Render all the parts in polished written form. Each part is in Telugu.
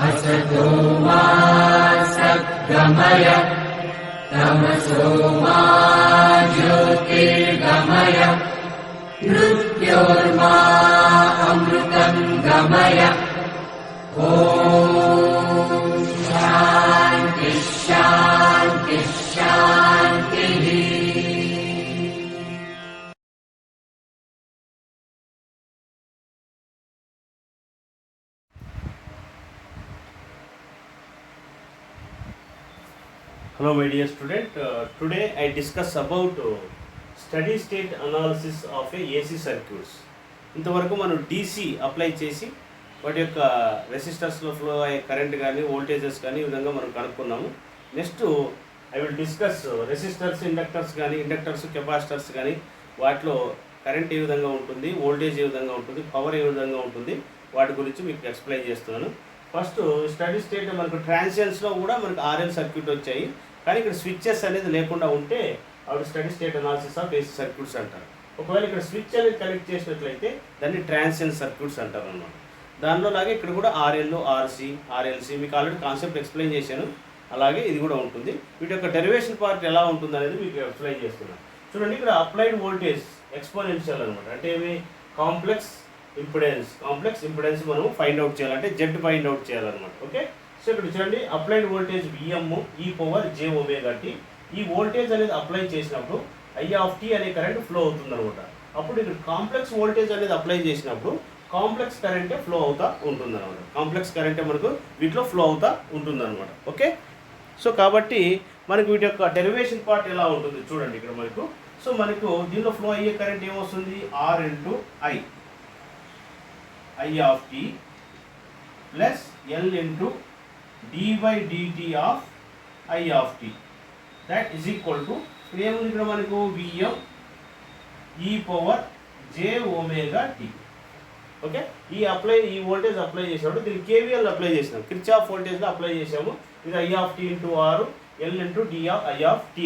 असतो मा सद्गमय तमसो मा ज्योतिर्गमय मृत्योर्मा अमृतं गमय। ॐ शान्ति शान्ति शान्तिः। Hello my dear student, today I discuss about steady state analysis of a AC circuits. ఇంతవరకు మనం DC అప్లై చేసి వాటి యొక్క రెసిస్టర్స్లో ఫ్లో అయ్యే కరెంట్ కానీ వోల్టేజెస్ కానీ ఈ విధంగా మనం కనుక్కున్నాము. Next I will discuss resistors, inductors కానీ, ఇండక్టర్స్, కెపాసిటర్స్ కానీ వాటిలో కరెంట్ ఏ విధంగా ఉంటుంది, వోల్టేజ్ ఏ విధంగా ఉంటుంది, పవర్ ఏ విధంగా ఉంటుంది, వాటి గురించి మీకు ఎక్స్ప్లెయిన్ చేస్తున్నాను. ఫస్ట్ స్టడీ స్టేట్ మనకు ట్రాన్సియన్స్లో కూడా మనకు RL సర్క్యూట్ వచ్చాయి, కానీ ఇక్కడ స్విచ్చెస్ అనేది లేకుండా ఉంటే అవి study state analysis of AC circuits అంటారు. ఒకవేళ ఇక్కడ స్విచ్ అనేది కనెక్ట్ చేసినట్లయితే దాన్ని ట్రాన్సియన్ సర్క్యూట్స్ అంటారు అన్నమాట. దానిలో లాగే ఇక్కడ కూడా RL, RC, RLC మీకు ఆల్రెడీ కాన్సెప్ట్ ఎక్స్ప్లెయిన్ చేశాను. అలాగే ఇది కూడా ఉంటుంది. వీటి యొక్క డెరివేషన్ పార్ట్ ఎలా ఉంటుంది అనేది మీకు ఎక్స్ప్లెయిన్ చేస్తున్నాను. చూడండి, ఇక్కడ అప్లైడ్ వోల్టేజ్ ఎక్స్పోనెన్షియల్ అనమాట. అంటే ఏమి కాంప్లెక్స్ ఇంపిడెన్స్ మనం ఫైండ్ అవుట్ చేయాలంటే జెడ్ ఫైండ్ అవుట్ చేయాలన్నమాట. ఓకే, సో ఇక్కడ చూడండి, అప్లైడ్ వోల్టేజ్ Vm e⁻j⍵t. ఈ వోల్టేజ్ అనేది అప్లై చేసినప్పుడు I అనే కరెంట్ ఫ్లో అవుతుంది అనమాట. అప్పుడు ఇక్కడ కాంప్లెక్స్ వోల్టేజ్ అనేది అప్లై చేసినప్పుడు కాంప్లెక్స్ కరెంటే ఫ్లో అవుతా ఉంటుంది అనమాట. కాంప్లెక్స్ కరెంటే మనకు వీటిలో ఫ్లో అవుతా ఉంటుంది అనమాట. ఓకే, సో కాబట్టి మనకు వీటి యొక్క డెరివేషన్ పార్ట్ ఎలా ఉంటుంది చూడండి ఇక్కడ మనకు. సో మనకు దీనిలో ఫ్లో అయ్యే కరెంట్ ఏమొస్తుంది, R × I plus L × d/dt of I. That is equal to ఏముంది ఇక్కడ మనకు Vm e⁻j⍵t. ఓకే, ఈ వోల్టేజ్ అప్లై చేసినప్పుడు దీనికి KVL అప్లై చేసినాం, కిర్చాఫ్ వోల్టేజ్లో అప్లై చేసాము. ఇది I × R, L × d/I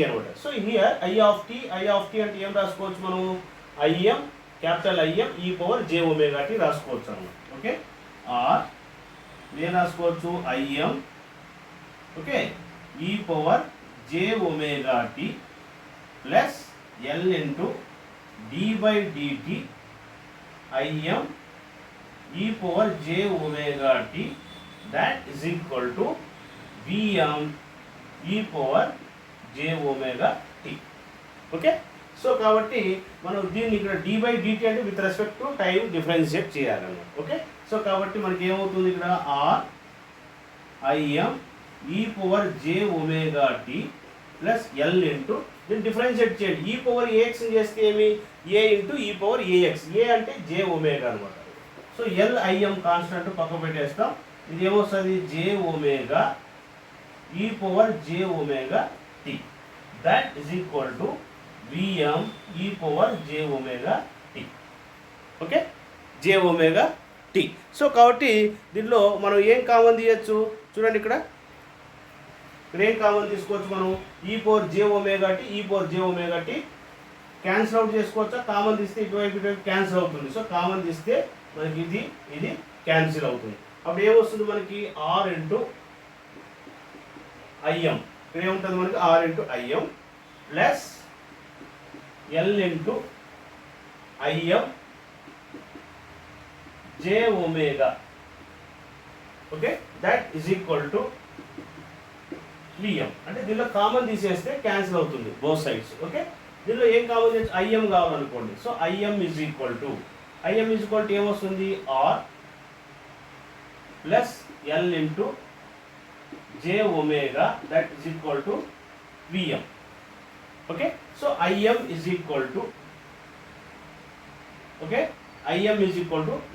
అనమాట. సో హియర్ I అంటే ఏం రాసుకోవచ్చు మనం, క్యాపిటల్ IM e⁻j⍵t రాసుకోవచ్చు అనమాట. ఓకే, ఆర్ ఏం రాసుకోవచ్చు, IM okay e⁻j⍵t plus L × d/dt IM e⁻j⍵t that is equal to Vm e⁻j⍵t. Okay, so కాబట్టి మనం దీన్ని ఇక్కడ d/dt అంటే with respect to time differentiate చేయాలన్నమాట. ఓకే, సో కాబట్టి మనకి ఏమవుతుంది ఇక్కడ IM e⁻j⍵t ప్లస్ L × దీన్ని డిఫరెన్షియేట్ చేయండి. e⁻ax చేస్తే ఏమి, a × e⁻ax. a అంటే j⍵ అనమాట. సో L IM కాన్స్టెంట్ పక్క పెట్టేస్తాం. ఇది ఏమొస్తుంది, j⍵ e⁻j⍵t. That is equal to Vm e⁻j⍵t. Okay, j⍵t. So కాబట్టి దీనిలో మనం ఏం కామన్ తీయచ్చు చూడండి, ఇక్కడ ఏం కామన్ తీసుకోవచ్చు మనం, e⁻j⍵t క్యాన్సిల్ అవుట్ చేసుకోవచ్చా, కామన్ తీస్తే ఇటువైపు క్యాన్సిల్ అవుతుంది. సో కామన్ తీస్తే మనకి ఇది క్యాన్సిల్ అవుతుంది. అప్పుడు ఏమొస్తుంది మనకి, R × IM. ఇక్కడ ఏముంటుంది మనకి, R × IM plus L × IM j⍵. Okay, that is equal to Vm. అంటే దీనిలో కామన్ తీసేస్తే క్యాన్సిల్ అవుతుంది బోత్ సైడ్స్. ఓకే, దీనిలో ఏం కామన్ చేసి IM కావాలనుకోండి. So IM is equal to ఏమొస్తుంది, R plus L × j⍵. That is equal to Vm. Okay, so IM is equal to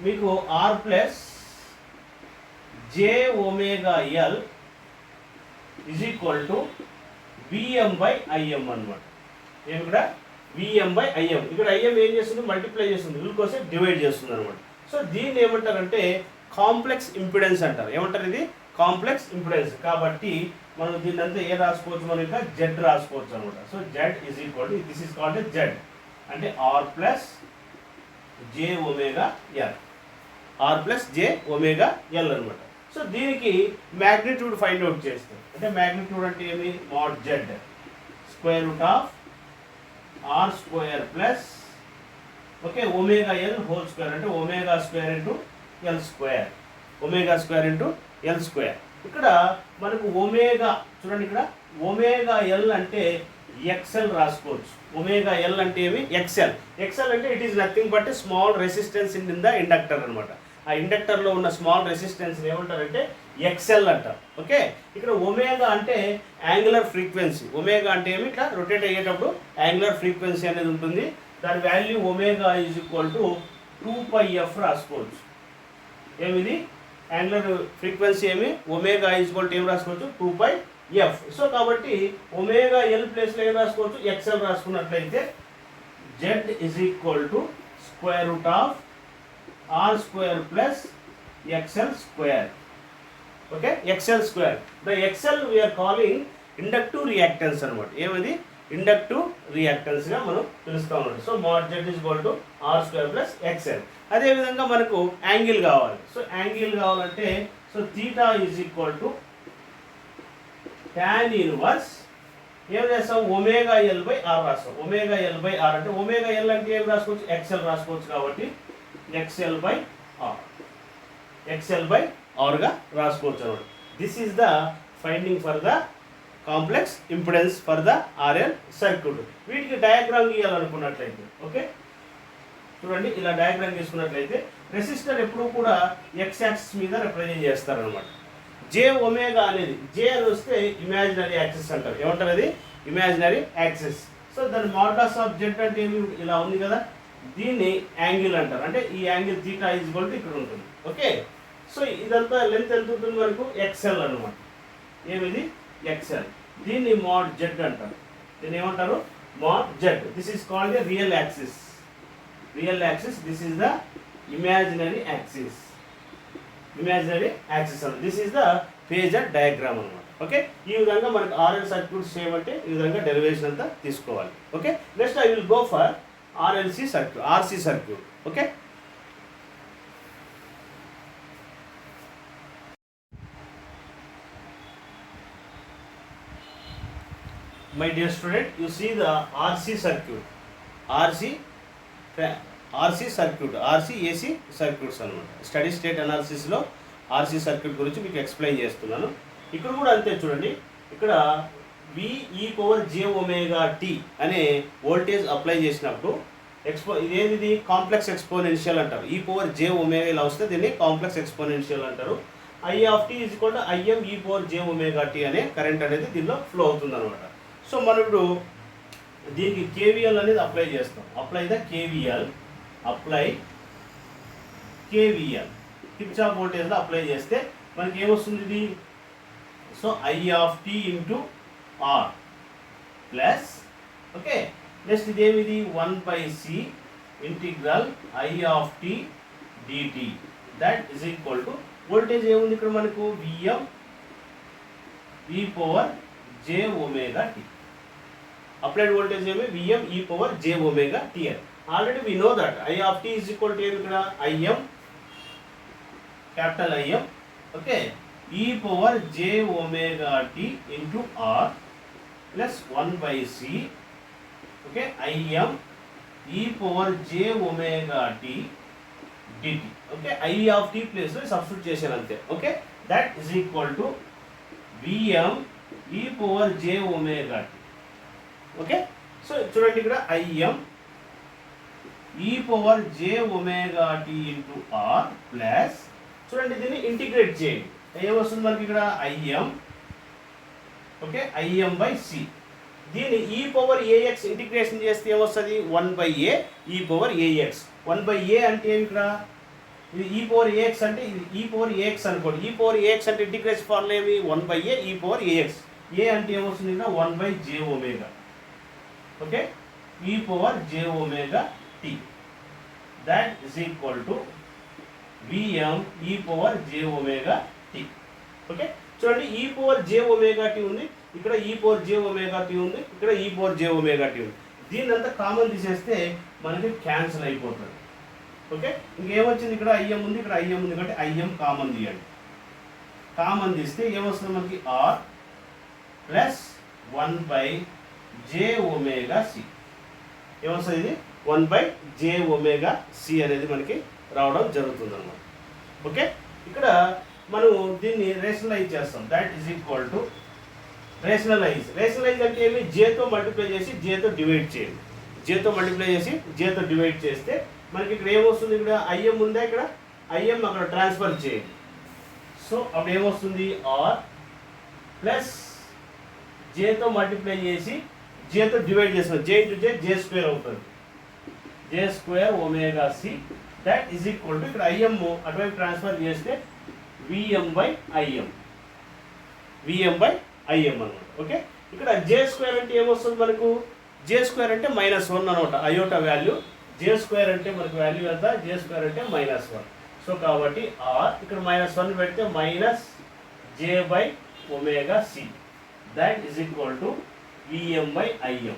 మీకు R plus j⍵L is equal to Vm/Im అనమాట. ఏమి ఇక్కడ Vm/Im. ఇక్కడ IM ఏం చేస్తుంది, మల్టిప్లై చేస్తుంది, వీళ్ళకోసం డివైడ్ చేస్తుంది అనమాట. సో దీన్ని ఏమంటారంటే కాంప్లెక్స్ ఇంపిడెన్స్ అంటారు. ఏమంటారు, ఇది కాంప్లెక్స్ ఇంపిడెన్స్. కాబట్టి మనం దీన్ని అంతా ఏ రాసుకోవచ్చు, మనం ఇంకా జెడ్ రాసుకోవచ్చు అనమాట. So Z is equal to, this is called Z అంటే R ప్లస్ జే ఒమేగా ఎల్, ఆర్ ప్లస్ జే ఒమేగా ఎల్ అనమాట. సో దీనికి మ్యాగ్నిట్యూడ్ ఫైండ్ అవుట్ చేస్తాం. అంటే మ్యాగ్నిట్యూడ్ అంటే ఏమి, mod Z square root of R square plus okay omega L whole square, అంటే omega square into L square, omega square into L square. ఇక్కడ మనకు ఒమేగా చూడండి, ఇక్కడ ఒమేగా ఎల్ అంటే ఎక్స్ఎల్ రాసుకోవచ్చు. ఒమేగా ఎల్ అంటే ఏమి, ఎక్స్ఎల్. ఎక్స్ఎల్ అంటే it is nothing but small resistance in the inductor అనమాట. ఆ ఇండక్టర్లో ఉన్న స్మాల్ రెసిస్టెన్స్ ఏమంటారంటే ఎక్స్ఎల్ అంటారు. ఓకే, ఇక్కడ ఒమేగా అంటే యాంగులర్ ఫ్రీక్వెన్సీ. ఒమేగా అంటే ఏమి, ఇట్లా రొటేట్ అయ్యేటప్పుడు యాంగులర్ ఫ్రీక్వెన్సీ అనేది ఉంటుంది. దాని value omega is equal to 2πf రాసుకోవచ్చు. ఏమిది యాంగులర్ ఫ్రీక్వెన్సీ ఏమి, ఒమేగా ఈజ్ ఈక్వల్ టు ఏం రాసుకోవచ్చు, 2πf. సో కాబట్టి ఒమేగా ఎల్ ప్లేస్లో ఏం రాసుకోవచ్చు, ఎక్స్ఎల్ రాసుకున్నట్లయితే Z is equal to square root of R square plus XL square. Okay, XL square. The XL we're calling inductive reactance అనమాట. ఏమది, ఇండక్టివ్ రియాక్టెన్స్గా మనం పిలుస్తూ ఉన్నాం. So mod Z is equal to R square plus XL. అదేవిధంగా మనకు యాంగిల్ కావాలి. సో యాంగిల్ కావాలంటే so theta is equal to tan inverse ఏం చేస్తాం, ఒమేగా ఎల్ బై ఆర్ రాస్తాం. ఒమేగా ఎల్ బై ఆర్ అంటే ఒమేగా ఎల్ అంటే ఏం రాసుకోవచ్చు, ఎక్స్ఎల్ రాసుకోవచ్చు. కాబట్టి XL by R, XL by ఆర్గా రాసుకోవచ్చు అనమాట. This is the finding for the complex impedance for the RL circuit. వీటికి డయాగ్రామ్ గీయాలనుకున్నట్లయితే ఓకే చూడండి, ఇలా డయాగ్రామ్ తీసుకున్నట్లయితే రెసిస్టర్ ఎప్పుడు కూడా ఎక్స్ యాక్సిస్ మీద రిప్రజెంట్ చేస్తారనమాట. జే ఒమేగా అనేది, జే అని వస్తే ఇమాజినరీ యాక్సిస్ అంటారు. ఏమంటారు, అది ఇమాజినరీ యాక్సిస్. సో దాని మోడల్స్ ఆఫ్ జెడ్ అంటే ఏమి, ఇలా ఉంది కదా, దీన్ని యాంగిల్ అంటారు. అంటే ఈ angle theta is equal to ఇక్కడ ఉంటుంది. ఓకే, సో ఇదంతా లెంత్ ఎంత ఉంటుంది మనకు, ఎక్స్ఎల్ అనమాట. ఏమిది, ఎక్స్ఎల్. దీన్ని మాడ్ జెడ్ అంటారు. దీన్ని ఏమంటారు, mod Z. This is called the real axis. Real axis, this is the imaginary axis. Imaginary axis అన్నమాట. This is the phasor diagram అనమాట. ఓకే, ఈ విధంగా మనకు ఆర్ఎల్ సర్క్యూట్స్ చేయమంటే ఈ విధంగా డెరివేషన్ అంతా తీసుకోవాలి. Okay, next I will go for RLC circuit, RC circuit. Okay, my dear student, you see the RC circuit, RC circuit, RC AC circuits అనమాట. స్టడీ స్టేట్ అనాలిసిస్లో RC సర్క్యూట్ గురించి మీకు ఎక్స్ప్లెయిన్ చేస్తున్నాను. ఇక్కడ కూడా అంతే చూడండి, ఇక్కడ VE/jωt అనే వోల్టేజ్ అప్లై చేసినప్పుడు ఇదేది కాంప్లెక్స్ ఎక్స్పోనెన్షియల్ అంటారు. E/jω ఇలా వస్తే దీన్ని కాంప్లెక్స్ ఎక్స్పోనెన్షియల్ అంటారు. I(t) = Im e/jωt అనే కరెంట్ అనేది దీనిలో ఫ్లో అవుతుంది అనమాట. సో మనం ఇప్పుడు దీనికి కేవీఎల్ అనేది అప్లై చేస్తాం. Apply the KVL, apply KVL Kirchhoff వోల్టేజ్లో అప్లై చేస్తే మనకి ఏమొస్తుంది ఇది, so I(t) × R plus okay next ఇదేమిది 1/c integral I(t) dt. That is equal to voltage ఏముంది ఇక్కడ మనకు, Vm e/jωt. అప్లైడ్ వోల్టేజ్ ఏమి, Vm e/jωt. Already we know that I(t) is equal to ఏమి ఇక్కడ, Im capital Im okay e/jωt × R plus 1/c okay Im e/jωt dt. Okay I(t) ప్లేస్లో సబ్స్టిట్యూట్ చేశాను అంతే. Okay that is equal to Vm e/jωt. Okay so చూడండి ఇక్కడ Im e/jωt × R ప్లస్ చూడండి దీన్ని ఇంటిగ్రేట్ చేయండి. ఏమొస్తుంది మనకి ఇక్కడ Im ఓకే Im/c. దీన్ని e/ax ఇంటిగ్రేషన్ చేస్తే ఏమొస్తుంది, 1/a e/ax. 1/a అంటే ఏమి ఇక్కడ, ఇది e/ax అంటే ఇది e/ax అనుకోండి. e/ax అంటే ఇంటిగ్రేషన్ ఫార్ములా ఏమి, 1/a e/ax. a అంటే ఏమొస్తుంది ఇక్కడ, 1/jω. Okay e/jωt. That is equal to Vm e/jωt. Okay చూడండి e/jωt ఉంది, ఇక్కడ e/jωt ఉంది, ఇక్కడ e/jωt ఉంది. దీన్ని అంతా కామన్ తీసేస్తే మనకి క్యాన్సిల్ అయిపోతుంది. ఓకే, ఇంకేమొచ్చింది ఇక్కడ ఐఎం ఉంది, ఇక్కడ ఐఎం ఉంది కాబట్టి ఐఎం కామన్ తీయండి. కామన్ తీస్తే ఏమొస్తుంది మనకి ఆర్ ప్లస్ 1/j⍵c. ఏమొస్తుంది ఇది 1/j⍵c అనేది మనకి రావడం జరుగుతుంది అన్నమాట. ఓకే, ఇక్కడ మనం దీన్ని రేషనలైజ్ చేస్తాం. That is equal to rationalise. Rationalise అంటే ఏమి, జేతో మల్టిప్లై చేసి జేతో డివైడ్ చేయండి. జేతో మల్టిప్లై చేసి జేతో డివైడ్ చేస్తే మనకి ఇక్కడ ఏమొస్తుంది, ఇక్కడ ఐఎం ఉందా, ఇక్కడ ఐఎం అక్కడ ట్రాన్స్ఫర్ చేయండి. సో అప్పుడు ఏమొస్తుంది ఆర్ ప్లస్ జేతో మల్టిప్లై చేసి జేతో డివైడ్ చేస్తాం. జే ఇంటూ జే స్క్వేర్ అవుతుంది. j²⍵c that is equal to ఇక్కడ ఐఎం అటువైపు ట్రాన్స్ఫర్ చేస్తే Vm/Im అనమాట. ఓకే, ఇక్కడ j² అంటే ఏమొస్తుంది మనకు, j² అంటే -1 అనమాట. అయోటా వాల్యూ j² అంటే మనకు వాల్యూ ఎంత, j² అంటే -1. సో కాబట్టి ఆర్ ఇక్కడ -1 పెడితే -j/⍵c that is equal to Vm/Im.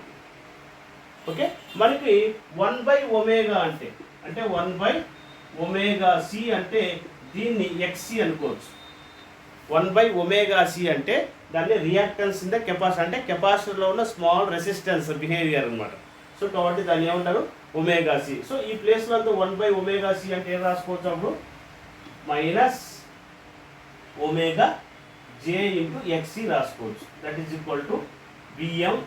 Okay, మనకి 1/ω అంటే 1/ω/c అంటే దీన్ని XC అనుకోవచ్చు. 1/ω/c అంటే దాన్ని రియాక్టెన్స్ ఇన్ ద కెపాసిటర్, అంటే కెపాసిటర్లో ఉన్న స్మాల్ రెసిస్టెన్స్ బిహేవియర్ అనమాట. సో కాబట్టి దాన్ని ఏమంటారు ω/c. సో ఈ ప్లేస్లో అంతా 1/ω/c అంటే ఏం రాసుకోవచ్చు, అప్పుడు -ω/j/XC రాసుకోవచ్చు. That is equal to Vm/Im.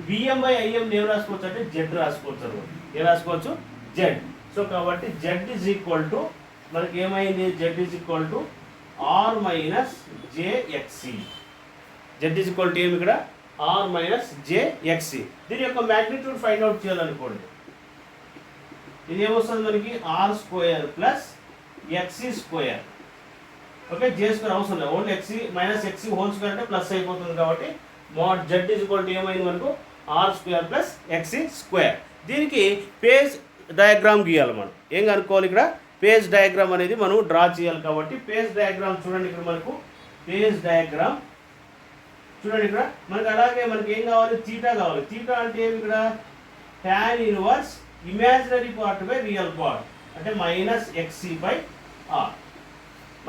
Vm/Im ఏం రాసుకోవచ్చు అంటే జెడ్ రాసుకోవచ్చు అనమాట. ఏం రాసుకోవచ్చు, జెడ్. సో కాబట్టి జెడ్ ఈజ్ ఈక్వల్ టు మనకి ఏమైంది, Z is equal to R - jXC. Z is equal to ఏమి ఇక్కడ R - jXC. దీని యొక్క మ్యాగ్నిట్యూడ్ ఫైండ్ అవుట్ చేయాలనుకోండి. ఇది ఏమొస్తుంది మనకి R² plus XC². Okay, j² అవసరం లేదు, ఓన్లీ XC -XC హోల్² అంటే ప్లస్ అయిపోతుంది. కాబట్టి mod z is equal to ఏమైంది మనకు R² ప్లస్ XC². దీనికి పేజ్ డయాగ్రామ్ గీయాలి. మనం ఏం కనుక్కోవాలి, ఇక్కడ పేజ్ డయాగ్రామ్ అనేది మనం డ్రా చేయాలి. కాబట్టి పేజ్ డయాగ్రామ్ చూడండి, ఇక్కడ మనకు పేజ్ డయాగ్రామ్ చూడండి. ఇక్కడ మనకి అలాగే మనకి ఏం కావాలి, తీటా కావాలి. తీటా అంటే ఏమి, ఇక్కడ tan inverse imaginary part by real part అంటే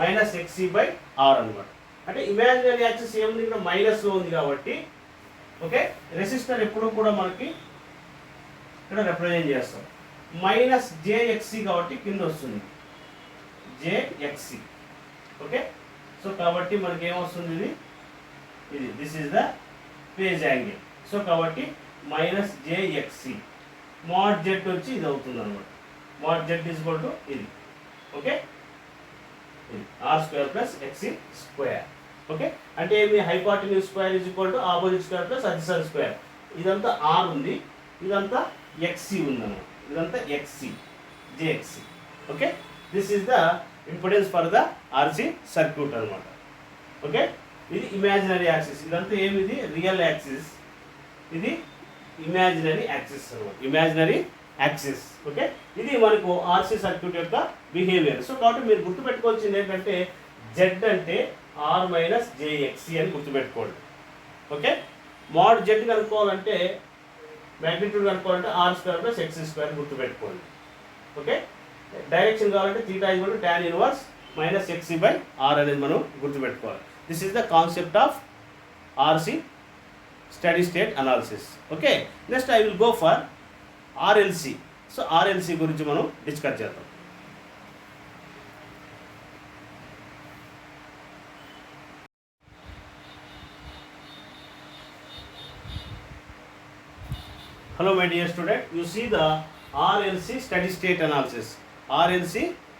-XC/R అనమాట. అంటే ఇమాజినరీ యాక్సిస్ ఏముంది, ఇక్కడ మైనస్లో ఉంది కాబట్టి ఓకే, రెసిస్టర్ ఎప్పుడు కూడా మనకి ఇక్కడ రిప్రజెంట్ చేస్తాం. -jXC కాబట్టి కింద వస్తుంది jXC. ఓకే, సో కాబట్టి మనకి ఏమొస్తుంది, ఇది this is the page angle. So కాబట్టి -jXC mod z వచ్చి ఇది అవుతుంది అనమాట. mod z is equal to ఇది. Okay, R² plus XC². Okay, అంటే ఏమి, hypotenuse square is equal to opposite square plus adjacent square. ఇదంతా R ఉంది, ఇదంతా XC ఉంది అన్నమాట. ఇదంతా XC jXC. Okay, this is the impedance for the RC circuit అనమాట. ఓకే, ఇది ఇమాజినరీ యాక్సిస్, ఇదంతా ఏమిది రియల్ యాక్సిస్, ఇది ఇమాజినరీ యాక్సిస్ అనమాట. Imaginary axis. ఓకే, ఇది మనకు RC సర్క్యూట్ యొక్క బిహేవియర్. సో కాబట్టి మీరు గుర్తుపెట్టుకోవాల్సింది ఏంటంటే Z అంటే R - jXC అని గుర్తుపెట్టుకోండి. ఓకే, mod Z కనుక్కోవాలంటే మ్యాగ్నిట్యూడ్ కనుక్కోవాలంటే R² ప్లస్ XC² గుర్తుపెట్టుకోండి. ఓకే, డైరెక్షన్ కావాలంటే theta is equal to tan inverse -XC/R అనేది మనం గుర్తుపెట్టుకోవాలి. This is the concept of RC study state analysis. Okay, next I will go for RLC. So RLC గురించి మనం డిస్కస్ చేద్దాం. Hello my dear student, you see the RLC steady state analysis. RLC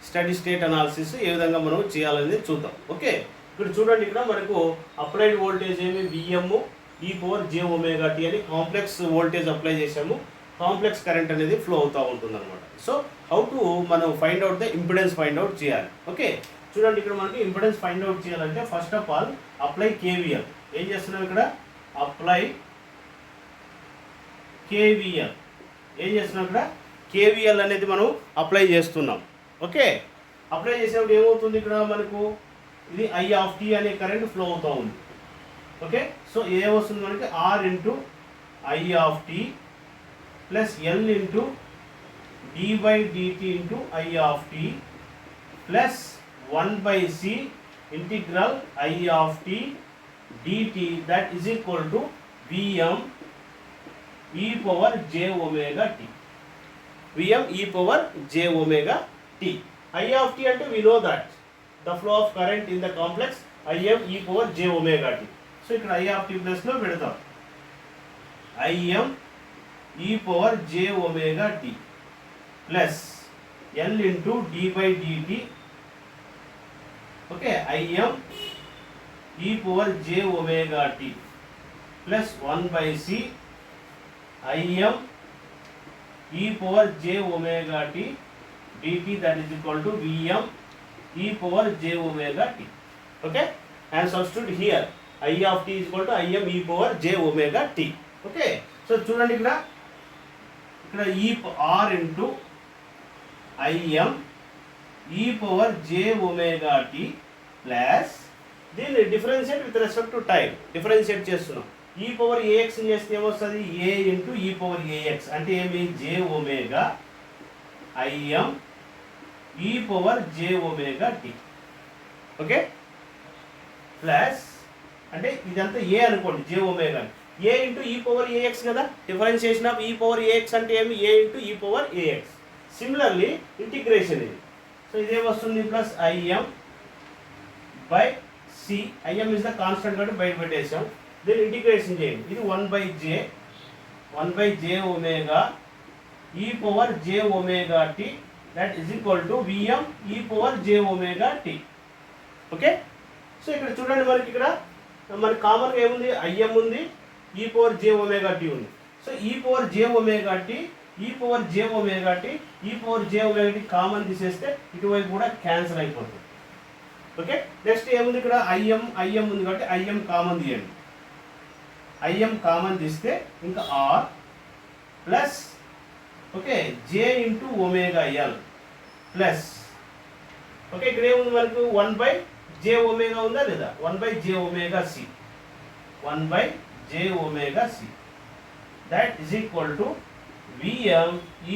steady state analysis ఏ విధంగా మనం చేయాలనేది చూద్దాం. ఓకే, ఇక్కడ చూడండి, ఇక్కడ మనకు అప్లైడ్ వోల్టేజ్ ఏమి Vm/j⍵t అని కాంప్లెక్స్ వోల్టేజ్ అప్లై చేసాము. కాంప్లెక్స్ కరెంట్ అనేది ఫ్లో అవుతూ ఉంటుంది అనమాట. సో హౌ టు మనం find out the impedance find out చేయాలి. ఓకే, చూడండి, ఇక్కడ మనకి ఇంపిడెన్స్ ఫైండ్ అవుట్ చేయాలంటే first of all apply KVL. ఏం చేస్తున్నాం ఇక్కడ, అప్లై KVL. ఏం చేస్తున్నాం ఇక్కడ, KVL అనేది మనం అప్లై చేస్తున్నాం. ఓకే, అప్లై చేసినప్పుడు ఏమవుతుంది, ఇక్కడ మనకు ఇది I అనే కరెంట్ ఫ్లో అవుతూ ఉంది. ఓకే, సో ఏమొస్తుంది మనకి R × I plus L × D by dt into I of t plus 1 by c integral I of t dt that is equal to Vm e power j omega t. Vm e power j omega t. I of t అంటే we know that the flow of current in the complex Im e power j omega t. So ఇక్కడ I of t ప్లస్ లో పెడతాం Im e power j omega t plus L into d by dt. Okay Im e power j omega t plus 1 by c Im e power j omega t dt that is equal to Vm e power j omega t. Okay, and substitute here I of t is equal to Im e power j omega t. Okay, so చూడండి ఇక్కడ e r into Im e power j omega t plus దీన్ని differentiate with respect to time differentiate చేస్తున్నాం. ఈ పవర్ ఏఎక్స్ చేస్తే ఏమొస్తుంది a into e power a x అంటే ఏమి j omega I m e power j omega t. Okay, plus అంటే ఇదంతా ఏ అనుకోండి j omega a into e power a x కదా. Differentiation of e power a x అంటే ఏమి a into e power a x. Similarly integration ఇది. సో ఇదేమొస్తుంది plus I m by c. I m is the constant కాబట్టి బయట పెట్టేసాం. దీన్ని ఇంటిగ్రేషన్ చేయండి. ఇది 1 by j omega e power j omega t that is equal to Vm e power j omega t. Okay, so ఇక్కడ చూడండి మనకి ఇక్కడ మనకి కామన్గా ఏముంది ఐఎం ఉంది e power j omega t ఉంది. So e power j omega t e power j omega t e power j omega t common తీసేస్తే ఇటువైపు కూడా క్యాన్సిల్ అయిపోతుంది. ఓకే, నెక్స్ట్ ఏముంది ఇక్కడ ఐఎం ఉంది కాబట్టి ఐఎం కామన్ తీయండి. ఐఎం కామన్ తీస్తే ఇంకా R plus okay j into omega L plus okay ఇక్కడ ఏముంది మనకు 1 by j ఒమేగా ఉందా లేదా 1 by j omega c 1 by j omega c that is equal to Vm e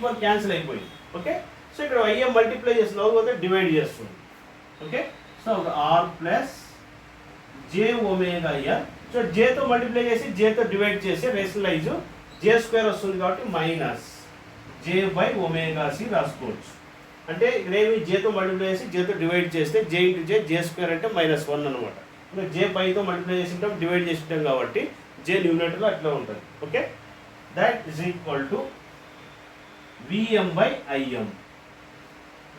power cancel అయిపోయింది. ఓకే, సో ఇక్కడ ఐఎం మల్టిప్లై చేస్తున్నాం పోతే డివైడ్ చేస్తుంది. ఓకే, సో ఆర్ ప్లస్ జే ఒమేగా ఎల్. సో జేతో మల్టిప్లై చేసి జేతో డివైడ్ చేసి రేషనలైజ్ జే స్క్వేర్ వస్తుంది కాబట్టి minus j by omega c రాసుకోవచ్చు. అంటే ఇక్కడేమి జేతో మల్టిప్లై చేసి జేతో డివైడ్ చేస్తే జే ఇంటూ జే స్క్వేర్ అంటే -1 అనమాట. ఇంకా జే పైతో మల్టిప్లై చేసి ఉంటాం డివైడ్ చేసి ఉంటాం కాబట్టి జే న్యూమరేటర్లో అట్లా ఉంటుంది. Okay, that is equal to Vm by IM.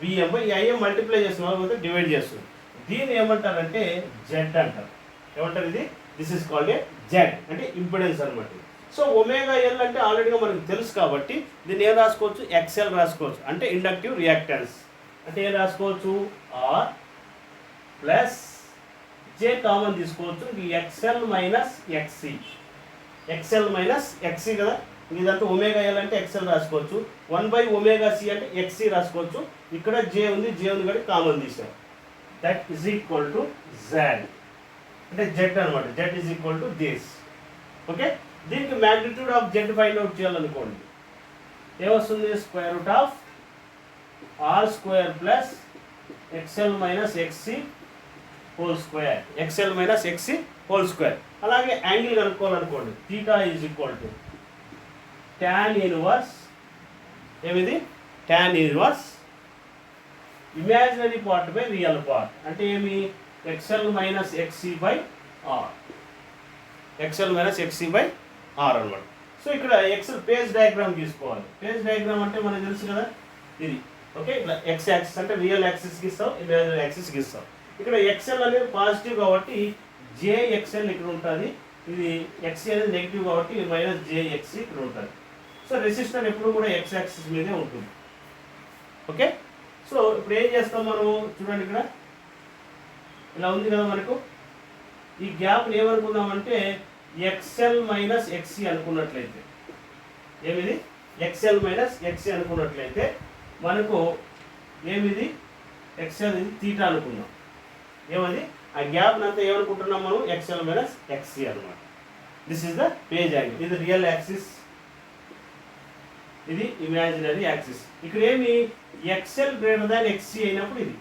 Vm by IM multiply చేస్తున్నాం లేకపోతే డివైడ్ చేస్తున్నాం. దీన్ని ఏమంటారంటే జెడ్ అంటారు. ఏమంటారు ఇది? This is called a Z అంటే ఇంపిడెన్స్ అనమాట. సో ఒమేగా ఎల్ అంటే ఆల్రెడీగా మనకు తెలుసు కాబట్టి దీన్ని ఏం రాసుకోవచ్చు ఎక్స్ఎల్ రాసుకోవచ్చు అంటే ఇండక్టివ్ రియాక్టెన్స్. అంటే ఏం రాసుకోవచ్చు ఆర్ ప్లస్ జే కామన్ తీసుకోవచ్చు ఎక్స్ఎల్ మైనస్ ఎక్సి. ఎక్స్ఎల్ మైనస్ ఎక్సి కదా, ఇదంతా ఒమేగా ఎల్ అంటే ఎక్స్ఎల్ రాసుకోవచ్చు. 1 by ఒమేగా సి అంటే ఎక్సి రాసుకోవచ్చు. ఇక్కడ జే ఉంది కాబట్టి కామన్ తీసాం. That is equal to Z అంటే జెడ్ అనమాట. Z is equal to this. Okay, దీనికి magnitude of Z find out చేయాలనుకోండి ఏమొస్తుంది square root of R square plus X L minus X C whole square. X L minus X C whole square. అలాగే యాంగిల్ కనుక్కోవాలనుకోండి theta is equal to tan inverse ఏమిది tan inverse imaginary part by real part అంటే ఏమి X L minus X C by R. X L minus X C by are అనమాట. సో ఇక్కడ ఎక్స్ఎల్ పేజ్ డయాగ్రామ్ తీసుకోవాలి. పేజ్ డయాగ్రామ్ అంటే మనకు తెలుసు కదా ఇది. ఓకే, ఇట్లా ఎక్స్ యాక్సిస్ అంటే రియల్ యాక్సిస్కి ఇస్తాం ఇమాజినరీ యాక్సిస్కి ఇస్తాం. ఇక్కడ ఎక్స్ఎల్ అనేది పాజిటివ్ కాబట్టి జే ఎక్స్ఎల్ ఇక్కడ ఉంటుంది. ఇది ఎక్సీ అనేది నెగిటివ్ కాబట్టి మైనస్ జే ఎక్సీ ఇక్కడ ఉంటుంది. సో రెసిస్టర్ ఎప్పుడు కూడా ఎక్స్ యాక్సిస్ మీదే ఉంటుంది. ఓకే, సో ఇప్పుడు ఏం చేస్తాం మనం చూడండి ఇక్కడ ఇలా ఉంది కదా మనకు. ఈ గ్యాప్ని ఏమనుకుందామంటే ఎక్స్ఎల్ మైనస్ ఎక్సీ అనుకున్నట్లయితే ఏమిది ఎక్స్ఎల్ మైనస్ ఎక్సీ అనుకున్నట్లయితే మనకు ఏమిది ఎక్స్ఎల్ ఇది థీటా అనుకుందాం. ఏమది ఆ గ్యాప్ని అంతా ఏమనుకుంటున్నాం మనం ఎక్స్ఎల్ మైనస్ ఎక్సీ అనమాట. This is the page angle. ఇది రియల్ యాక్సిస్ ఇది ఇమాజినరీ యాక్సిస్. ఇక్కడ ఏమి ఎక్స్ఎల్ గ్రేటర్ దాన్ ఎక్సీ అయినప్పుడు ఇది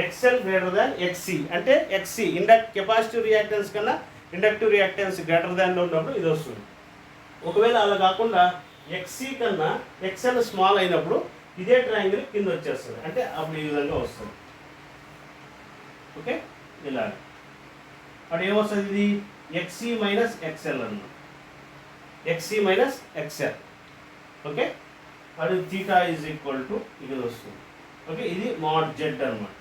ఎక్స్ఎల్ గ్రేటర్ దాన్ ఎక్సీ అంటే ఎక్సీ కెపాసిటివ్ రియాక్టెన్స్ కన్నా ఇండక్టివ్ రియాక్టెన్స్ గ్రేటర్ దాన్లో ఉన్నప్పుడు ఇది వస్తుంది. ఒకవేళ అలా కాకుండా ఎక్సీ కన్నా ఎక్స్ఎల్ స్మాల్ అయినప్పుడు ఇదే ట్రయాంగిల్ కింద వచ్చేస్తుంది, అంటే అప్పుడు ఈ విధంగా వస్తుంది. ఓకే, ఇలా అప్పుడు ఏమొస్తుంది, ఇది ఎక్సీ మైనస్ ఎక్స్ఎల్ అన్నమాట, ఎక్సీ మైనస్ ఎక్స్ఎల్. ఓకే, అది థీటా ఈజ్ ఈక్వల్ టు ఇది వస్తుంది. ఓకే, ఇది మాడ్ జెడ్ అనమాట.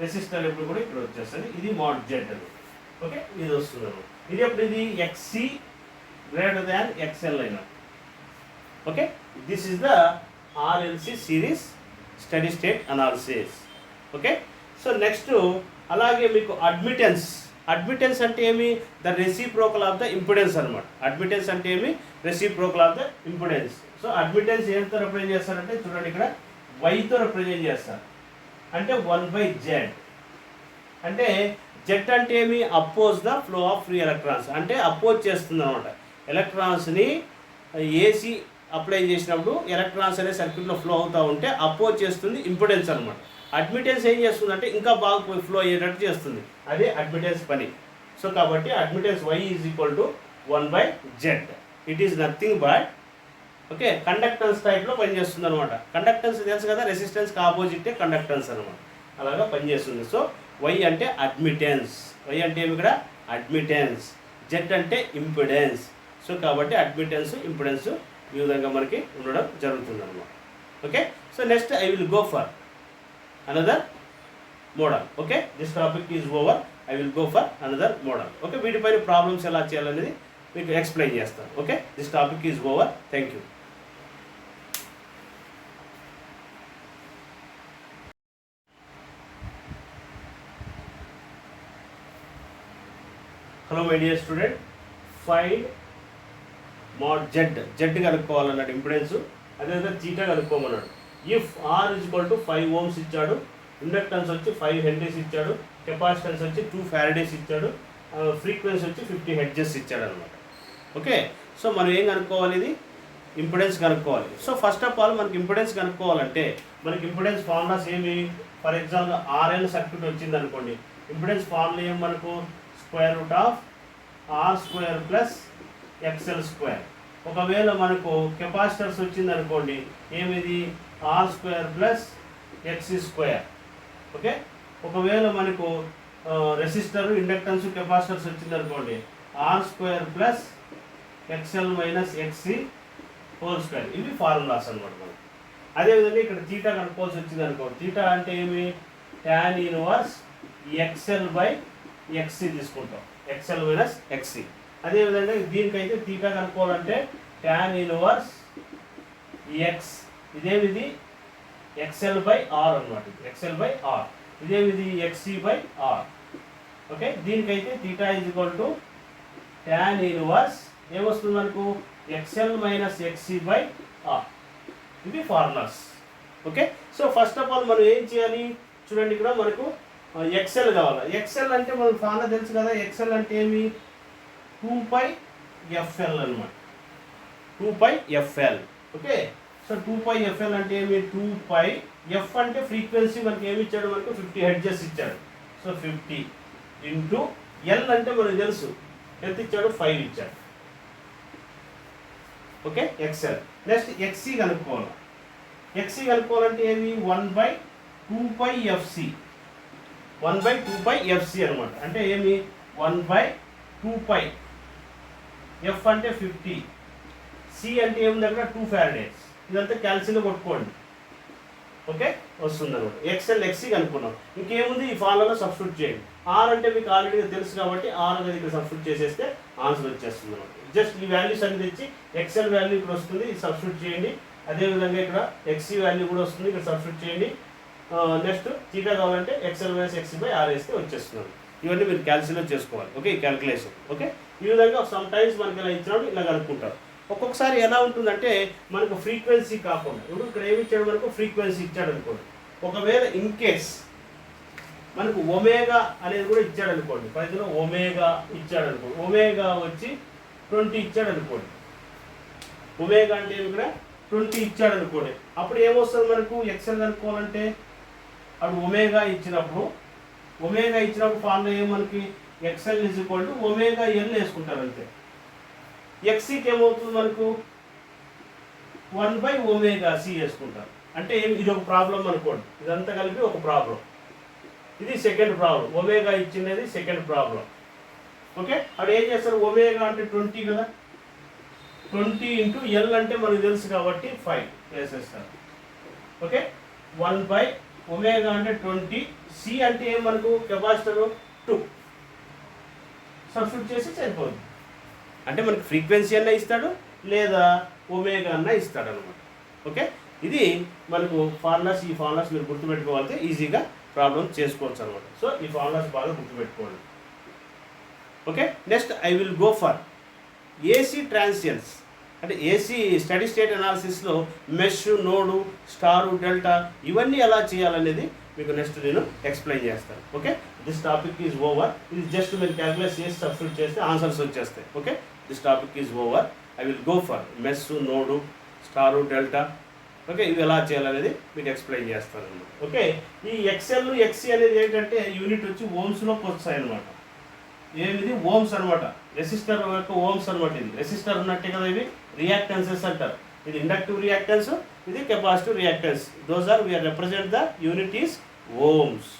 రెసిస్టర్ ఎప్పుడు కూడా ఇక్కడ వచ్చేస్తుంది, ఇది మాడ్ జెడ్ అని. ఓకే, ఇది వస్తుంది అనమాట. ఇది ఎప్పుడు ఇది ఎక్సీ గ్రేటర్ దాన్ ఎక్స్ఎల్ అయినా. Okay, this is the RLC series study state analysis. Okay, so next అలాగే మీకు అడ్మిటెన్స్. అడ్మిటెన్స్ అంటే ఏమి, the reciprocal of the impedance అనమాట. అడ్మిటెన్స్ అంటే ఏమి, reciprocal of the impedance. So admittance ఏంతో రిప్రజెంట్ చేస్తారంటే చూడండి, ఇక్కడ వైతో రిప్రజెంట్ చేస్తారు, అంటే 1/z. అంటే జెడ్ అంటే ఏమి, oppose the flow of free electrons, అంటే అపోజ్ చేస్తుంది అనమాట. ఎలక్ట్రాన్స్ని ఏసీ అప్లై చేసినప్పుడు ఎలక్ట్రాన్స్ అనే సర్క్యూట్లో ఫ్లో అవుతూ ఉంటే అపోజ్ చేస్తుంది ఇంపిడెన్స్ అనమాట. అడ్మిటెన్స్ ఏం చేస్తుంది అంటే ఇంకా బాగా ఫ్లో అయ్యేటట్టు చేస్తుంది, అదే అడ్మిటెన్స్ పని. సో కాబట్టి admittance y is equal to 1/z. It is nothing but okay conductance టైప్లో పనిచేస్తుంది అనమాట. కండక్టెన్స్ తెలుసు కదా, రెసిస్టెన్స్కి ఆపోజిటే కండక్టెన్స్ అనమాట, అలాగా పనిచేస్తుంది. సో y అంటే అడ్మిటెన్స్, y అంటే ఏమి ఇక్కడ అడ్మిటెన్స్, z అంటే ఇంపిడెన్స్. సో కాబట్టి అడ్మిటెన్స్ ఇంపిడెన్స్ ఈ విధంగా మనకి ఉండడం జరుగుతుంది అనమాట. Okay, so next I will go for another model. Okay, this topic is over, I will go for another model. Okay, వీటిపైన ప్రాబ్లమ్స్ ఎలా చేయాలనేది మీకు ఎక్స్ప్లెయిన్ చేస్తాను. Okay, this topic is over, thank you. Hello my dear student, find mod Z కనుక్కోవాలన్నాడు ఇంపిడెన్స్, అదేవిధంగా థీటా కనుక్కోమన్నాడు. If R is equal to 5 ohms ఇచ్చాడు, ఇండక్టెన్స్ వచ్చి 5 henries ఇచ్చాడు, కెపాసిటెన్స్ వచ్చి 2 farads ఇచ్చాడు, ఫ్రీక్వెన్సీ వచ్చి 50 hertz ఇచ్చాడు అనమాట. ఓకే, సో మనం ఏం కనుక్కోవాలి, ఇది ఇంపిడెన్స్ కనుక్కోవాలి. సో ఫస్ట్ ఆఫ్ ఆల్ మనకి ఇంపిడెన్స్ కనుక్కోవాలంటే మనకి ఇంపిడెన్స్ ఫార్ములాస్ ఏమి, ఫర్ ఎగ్జాంపుల్ ఆర్ఎల్ సర్క్యూట్ వచ్చింది అనుకోండి, ఇంపిడెన్స్ ఫార్ములా ఏం మనకు √R² ప్లస్ XL². ఒకవేళ మనకు కెపాసిటర్స్ వచ్చింది అనుకోండి, ఏమిది R² ప్లస్ XC². ఓకే, ఒకవేళ మనకు రెసిస్టర్ ఇండక్టెన్స్ కెపాసిటర్స్ వచ్చింది అనుకోండి, R² plus XL minus XC². ఇవి ఫార్ములాస్ అనమాట మనకు. అదేవిధంగా ఇక్కడ థీటా కనుక్కోవాల్సి వచ్చింది అనుకోండి, థీటా అంటే ఏమి, tan ఇన్వర్స్ XL/XC తీసుకుంటాం, XL మైనస్ XC. అదేవిధంగా దీనికైతే థీటా కనుక్కోవాలంటే tan ఇన్వర్స్ X, ఇదేమిది XL/R అనమాట, XL/R. ఇదేమిది XC/R. ఓకే, దీనికైతే theta is equal to tan inverse ఏమొస్తుంది మనకు, XL మైనస్ XC/R. ఇవి formulas. Okay, so first of all మనం ఏం చేయాలి చూడండి, ఇక్కడ మనకు XL కావాలి. XL అంటే మనకు ఫార్ములా తెలుసు కదా, XL అంటే ఏమి, 2πfl అనమాట, 2πfl. ఓకే, సో 2πfl అంటే ఏమి, 2πf అంటే ఫ్రీక్వెన్సీ మనకి ఏమి ఇచ్చాడు, మనకు 50 hertz ఇచ్చాడు. సో 50 ఇంటూ L అంటే మనకు తెలుసు ఎంత ఇచ్చాడు, 5 ఇచ్చాడు. Okay, XL. నెక్స్ట్ XC కనుక్కోవాలి. XC కనుక్కోవాలంటే ఏమి, 1/2πfc, 1/2πfc అనమాట. అంటే ఏమి 1/2π, F అంటే 50, C అంటే ఏముంది అక్కడ 2 farads. ఇదంతా క్యాల్సియంలో కొట్టుకోండి. ఓకే, వస్తుంది అనమాట. XL XC కనుక్కున్నాం, ఇంకేముంది ఈ ఫార్ములాలో సబ్స్టిట్యూట్ చేయండి. R అంటే మీకు ఆల్రెడీ తెలుసు కాబట్టి R అనేది ఇక్కడ సబ్స్టిట్యూట్ చేసేస్తే ఆన్సర్ వచ్చేస్తుంది అనమాట. జస్ట్ ఈ వాల్యూస్ అన్ని తెచ్చి XL వాల్యూ ఇక్కడ వస్తుంది, ఇది సబ్స్టిట్యూట్ చేయండి. అదేవిధంగా ఇక్కడ XC వాల్యూ కూడా వస్తుంది, ఇక్కడ సబ్స్టిట్యూట్ చేయండి. నెక్స్ట్ థీటా కావాలంటే XL మైనస్ XC/R వేస్తే వచ్చేస్తున్నాను. ఇవన్నీ మీరు క్యాల్సియంలో చేసుకోవాలి. ఓకే, ఈ క్యాలిక్యులేషన్. ఓకే, ఈ విధంగా సమ్ టైమ్స్ మనకి ఇలా ఇచ్చినప్పుడు ఇలా కనుక్కుంటారు. ఒక్కొక్కసారి ఎలా ఉంటుందంటే మనకు ఫ్రీక్వెన్సీ కాకుండా, ఇప్పుడు ఇక్కడ ఏమి ఇచ్చాడు, మనకు ఫ్రీక్వెన్సీ ఇచ్చాడు అనుకోండి. ఒకవేళ ఇన్ కేస్ మనకు ఒమేగా అనేది కూడా ఇచ్చాడు అనుకోండి, పరిధిలో ఒమేగా ఇచ్చాడు అనుకోండి, ఒమేగా వచ్చి 20 ఇచ్చాడు అనుకోండి. ఒమేగా అంటే ఏమి, ఇక్కడ 20 ఇచ్చాడు అనుకోండి, అప్పుడు ఏమొస్తుంది మనకు ఎక్సెల్ కనుక్కోవాలంటే అప్పుడు ఒమేగా ఇచ్చినప్పుడు ఫార్ములా ఏం మనకి XL is equal to omega L వేసుకుంటారు అంతే. ఎక్సీకి ఏమవుతుంది మనకు 1/ωc వేసుకుంటారు. అంటే ఇది ఒక ప్రాబ్లం అనుకోండి, ఇదంతా కలిపి ఒక ప్రాబ్లం. ఇది సెకండ్ ప్రాబ్లం, ఒమేగా ఇచ్చినది సెకండ్ ప్రాబ్లం. ఓకే, అప్పుడు ఏం చేస్తారు, ఒమేగా అంటే 20 కదా, 20 ఇంటూ ఎల్ అంటే మనకు తెలుసు కాబట్టి 5 వేసేస్తారు. ఓకే, 1/ఒమేగా అంటే 20, సి అంటే ఏం మనకు కెపాసిటర్ 2 సబ్స్టిట్యూట్ చేసి సరిపోతుంది. అంటే మనకి ఫ్రీక్వెన్సీ అన్న ఇస్తాడు లేదా ఒమేగా అన్న ఇస్తాడు అనమాట. ఓకే, ఇది మనకు ఫార్ములాస్. ఈ ఫార్ములాస్ మీరు గుర్తుపెట్టుకోవాలంటే ఈజీగా ప్రాబ్లం చేసుకోవచ్చు అనమాట. సో ఈ ఫార్ములాస్ బాగా గుర్తుపెట్టుకోండి. Okay, next I will go for AC transients. అంటే ఏసీ స్టడీ స్టేట్ అనాలిసిస్లో మెష్, నోడు, స్టారు, డెల్టా ఇవన్నీ ఎలా చేయాలనేది మీకు నెక్స్ట్ నేను ఎక్స్ప్లెయిన్ చేస్తాను. Okay, this topic is over. ఇది జస్ట్ మీరు క్యాల్కులేట్ చేసి సబ్స్టిట్యూట్ చేస్తే ఆన్సర్స్ వచ్చేస్తాయి. Okay, this topic is over. I will go for mesh, node, star, delta. Okay, ఇవి ఎలా చేయాలనేది మీకు ఎక్స్ప్లెయిన్ చేస్తాను అన్నమాట. ఓకే, ఈ ఎక్సెల్, ఎక్సీ అనేది ఏంటంటే యూనిట్ వచ్చి ఓమ్స్లోకి వస్తాయి అనమాట. ఏమిది ఓమ్స్ అనమాట, రెసిస్టర్ యొక్క ఓమ్స్ అనమాట. ఇది రెసిస్టర్ ఉన్నట్టే కదా, ఇవి రియాక్టెన్సెస్ అంటారు. ఇది ఇండక్టివ్ రియాక్టెన్స్, ఇది capacitive reactance. Those are we are represent the unit is ohms.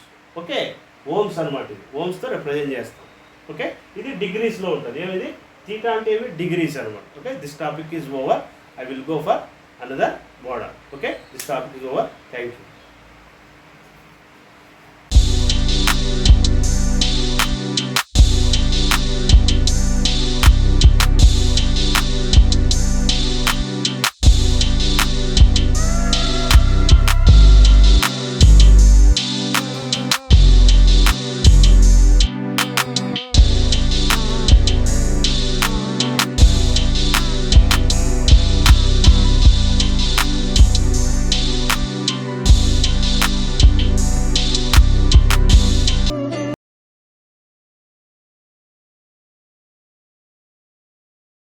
Okay, ohms అనమాట, ఇది ఓమ్స్తో రిప్రజెంట్ చేస్తాం. ఓకే, ఇది డిగ్రీస్లో ఉంటుంది. ఏమిది థీటా అంటే ఏమి డిగ్రీస్ అనమాట. Okay, this topic is over. I will go for another model. Okay, this topic is over. Thank you.